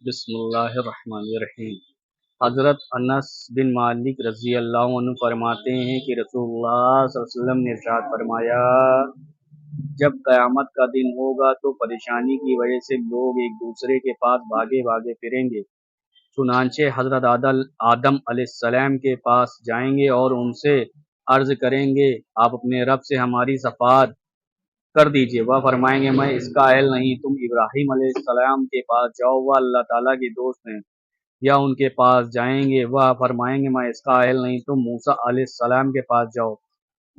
بسم اللہ الرحمن الرحیم۔ حضرت انس بن مالک رضی اللہ عنہ فرماتے ہیں کہ رسول اللہ صلی اللہ علیہ وسلم نے ارشاد فرمایا، جب قیامت کا دن ہوگا تو پریشانی کی وجہ سے لوگ ایک دوسرے کے پاس بھاگے بھاگے پھریں گے، چنانچہ حضرت آدم علیہ السلام کے پاس جائیں گے اور ان سے عرض کریں گے، آپ اپنے رب سے ہماری شفاعت کر دیجئے۔ وہ فرمائیں گے، میں اس کا اہل نہیں۔ تم ابراہیم علیہ السلام کے پاس جاؤ، وہ اللہ تعالیٰ کے دوست ہیں۔ یا ان کے پاس جائیں گے، وہ فرمائیں گے، میں اس کا اہل نہیں۔ تم موسیٰ علیہ السلام کے پاس جاؤ،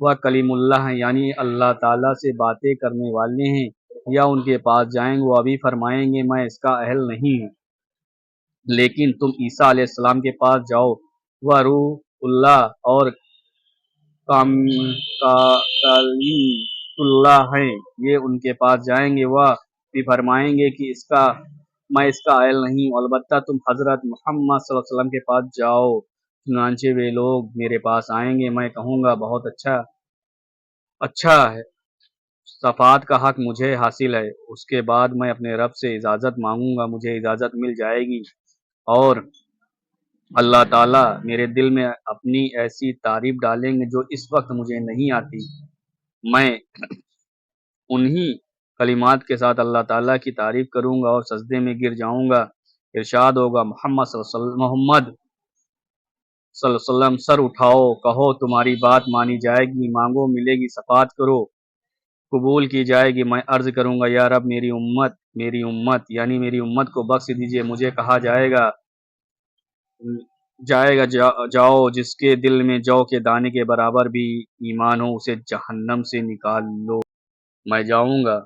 وہ کلیم اللہ ہیں، یعنی اللہ تعالیٰ سے باتیں کرنے والے ہیں۔ یا ان کے پاس جائیں گے، وہ ابھی فرمائیں گے، میں اس کا اہل نہیں ہوں۔ لیکن تم عیسیٰ علیہ السلام کے پاس جاؤ، وہ روح اللہ اور کلیم اللہ ہیں۔ یہ ان کے پاس جائیں گے، وہ بھی فرمائیں گے کہ میں اس کا اہل نہیں ہوں۔ البتہ تم حضرت محمد صلی اللہ علیہ وسلم کے پاس جاؤ، چنانچہ وہ لوگ میرے پاس آئیں گے، میں کہوں گا بہت اچھا ہے، شفاعت کا حق مجھے حاصل ہے۔ اس کے بعد میں اپنے رب سے اجازت مانگوں گا، مجھے اجازت مل جائے گی، اور اللہ تعالیٰ میرے دل میں اپنی ایسی تعریف ڈالیں گے جو اس وقت مجھے نہیں آتی۔ میں انہی کلمات کے ساتھ اللہ تعالیٰ کی تعریف کروں گا اور سجدے میں گر جاؤں گا۔ ارشاد ہوگا، محمد صلی اللہ علیہ وسلم، سر اٹھاؤ، کہو تمہاری بات مانی جائے گی، مانگو ملے گی، شفاعت کرو قبول کی جائے گی۔ میں عرض کروں گا، یا رب میری امت یعنی میری امت کو بخش دیجئے۔ مجھے کہا جائے گا جاؤ، جس کے دل میں جو کے دانے کے برابر بھی ایمان ہو اسے جہنم سے نکال لو۔ میں جاؤں گا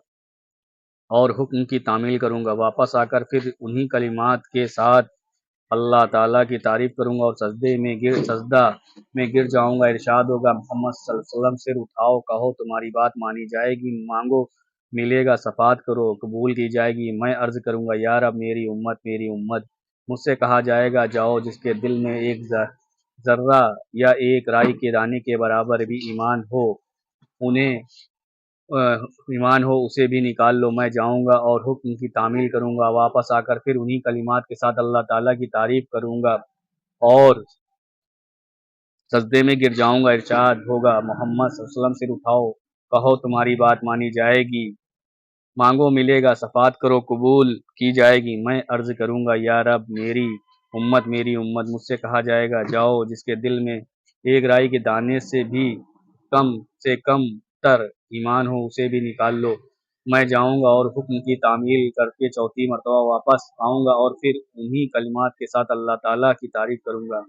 اور حکم کی تعمیل کروں گا، واپس آ کر پھر انہی کلمات کے ساتھ اللہ تعالیٰ کی تعریف کروں گا اور سجدہ میں گر جاؤں گا۔ ارشاد ہوگا، محمد صلی اللہ علیہ وسلم، سر اٹھاؤ، کہو تمہاری بات مانی جائے گی، مانگو ملے گا، شفاعت کرو قبول کی جائے گی۔ میں عرض کروں گا، یا رب میری امت۔ مجھ سے کہا جائے گا، جاؤ، جس کے دل میں ایک ذرہ یا ایک رائی کے دانے کے برابر بھی ایمان ہو اسے بھی نکال لو۔ میں جاؤں گا اور حکم کی تعمیل کروں گا، واپس آ کر پھر انہی کلمات کے ساتھ اللہ تعالیٰ کی تعریف کروں گا اور سجدے میں گر جاؤں گا۔ ارشاد ہوگا، محمد صلی اللہ علیہ وسلم، سر اٹھاؤ، کہو تمہاری بات مانی جائے گی، مانگو ملے گا، شفاعت کرو قبول کی جائے گی۔ میں عرض کروں گا، یا رب میری امت۔ مجھ سے کہا جائے گا، جاؤ، جس کے دل میں ایک رائی کے دانے سے بھی کم تر ایمان ہو اسے بھی نکال لو۔ میں جاؤں گا اور حکم کی تعمیل کر کے چوتھی مرتبہ واپس آؤں گا اور پھر انہی کلمات کے ساتھ اللہ تعالیٰ کی تعریف کروں گا۔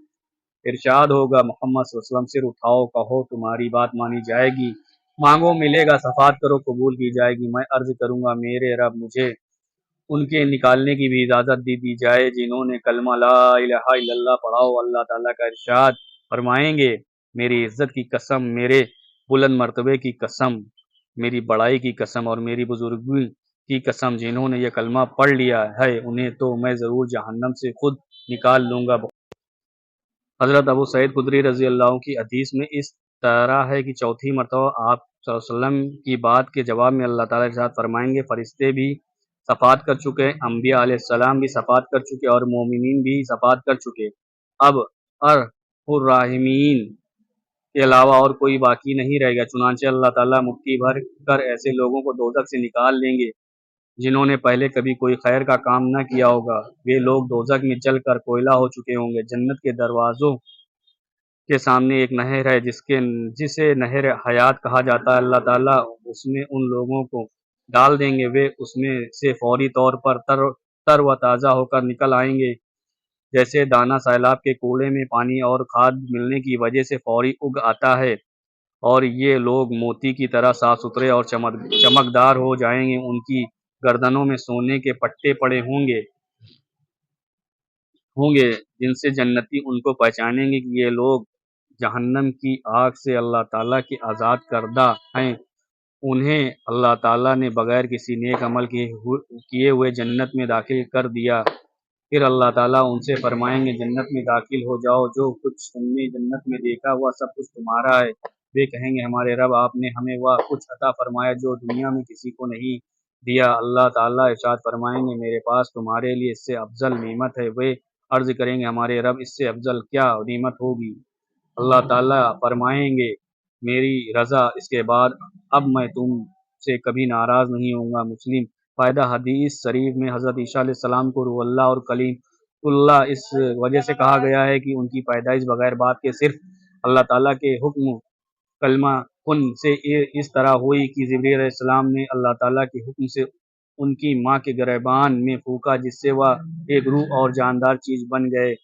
ارشاد ہوگا، محمد صلی اللہ علیہ وسلم، سر اٹھاؤ، کہو تمہاری بات مانی جائے گی، مانگو ملے گا، شفاعت کرو قبول کی جائے گی۔ میں عرض کروں گا، میرے رب، مجھے ان کے نکالنے کی بھی اجازت دی جائے جنہوں نے کلمہ لا الہ الا اللہ پڑھا ہو۔ اللہ تعالیٰ کا ارشاد فرمائیں گے، میری عزت کی قسم، میرے بلند مرتبے کی قسم، میری بڑائی کی قسم اور میری بزرگی کی قسم، جنہوں نے یہ کلمہ پڑھ لیا ہے انہیں تو میں ضرور جہنم سے خود نکال لوں گا۔ حضرت ابو سعید خدری رضی اللہ عنہ کی حدیث میں اس طرح ہے کہ چوتھی مرتبہ آپ صلی اللہ علیہ وسلم کی بات کے جواب میں اللہ تعالیٰ ارشاد فرمائیں گے، فرشتے بھی شفاعت کر چکے، انبیاء علیہ السلام بھی شفاعت کر چکے اور مومنین بھی شفاعت کر چکے، اب ارحم الراحمین کے علاوہ اور کوئی باقی نہیں رہے گا۔ چنانچہ اللہ تعالیٰ مٹھی بھر کر ایسے لوگوں کو دوزخ سے نکال لیں گے جنہوں نے پہلے کبھی کوئی خیر کا کام نہ کیا ہوگا۔ وہ لوگ دوزخ میں جل کر کوئلہ ہو چکے ہوں گے۔ جنت کے دروازوں کے سامنے ایک نہر ہے جسے نہر حیات کہا جاتا ہے۔ اللہ تعالیٰ اس میں ان لوگوں کو ڈال دیں گے، وہ اس میں سے فوری طور پر تر و تازہ ہو کر نکل آئیں گے، جیسے دانہ سیلاب کے کوڑے میں پانی اور کھاد ملنے کی وجہ سے فوری اگ آتا ہے، اور یہ لوگ موتی کی طرح صاف ستھرے اور چمکدار ہو جائیں گے۔ ان کی گردنوں میں سونے کے پٹے پڑے ہوں گے جن سے جنتی ان کو پہچانیں گے کہ یہ لوگ جہنم کی آگ سے اللہ تعالیٰ کے آزاد کردہ ہیں۔ انہیں اللہ تعالیٰ نے بغیر کسی نیک عمل کیے ہوئے جنت میں داخل کر دیا۔ پھر اللہ تعالیٰ ان سے فرمائیں گے، جنت میں داخل ہو جاؤ، جو کچھ تم نے جنت میں دیکھا وہ سب کچھ تمہارا ہے۔ وہ کہیں گے، ہمارے رب، آپ نے ہمیں وہ کچھ عطا فرمایا جو دنیا میں کسی کو نہیں دیا۔ اللہ تعالیٰ ارشاد فرمائیں گے میرے پاس تمہارے لیے اس سے افضل نعمت ہے۔ وہ عرض کریں گے ہمارے رب اس سے افضل کیا نعمت ہوگی؟ اللہ تعالیٰ فرمائیں گے میری رضا، اس کے بعد اب میں تم سے کبھی ناراض نہیں ہوں گا۔ مسلم۔ فائدہ حدیث شریف میں حضرت عیسیٰ علیہ السلام کو روح اللہ اور کلیم اللہ اس وجہ سے کہا گیا ہے کہ ان کی پیدائش بغیر باپ کے صرف اللہ تعالیٰ کے حکم کلمہ کن سے اس طرح ہوئی کہ جبریل علیہ السلام نے اللہ تعالیٰ کے حکم سے ان کی ماں کے گریبان میں پھونکا، جس سے وہ ایک روح اور جاندار چیز بن گئے۔